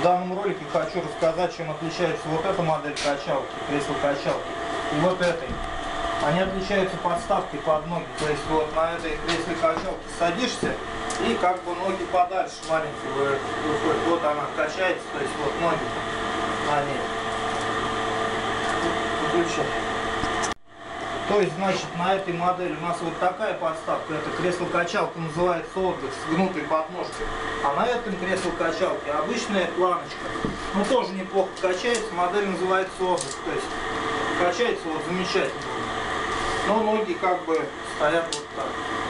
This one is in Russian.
В данном ролике хочу рассказать, чем отличается вот эта модель качалки, кресло-качалки, и вот этой. Они отличаются подставкой под ноги, то есть вот на этой кресле-качалке садишься и как бы ноги подальше маленькие выходят. Вот она качается, то есть вот ноги на ней. Выключай. То есть, значит, на этой модели у нас вот такая подставка, это кресло-качалка называется отдых с гнутой подножкой, а на этом кресло-качалке обычная планочка, ну тоже неплохо качается, модель называется отдых, то есть качается вот замечательно, но ноги как бы стоят вот так.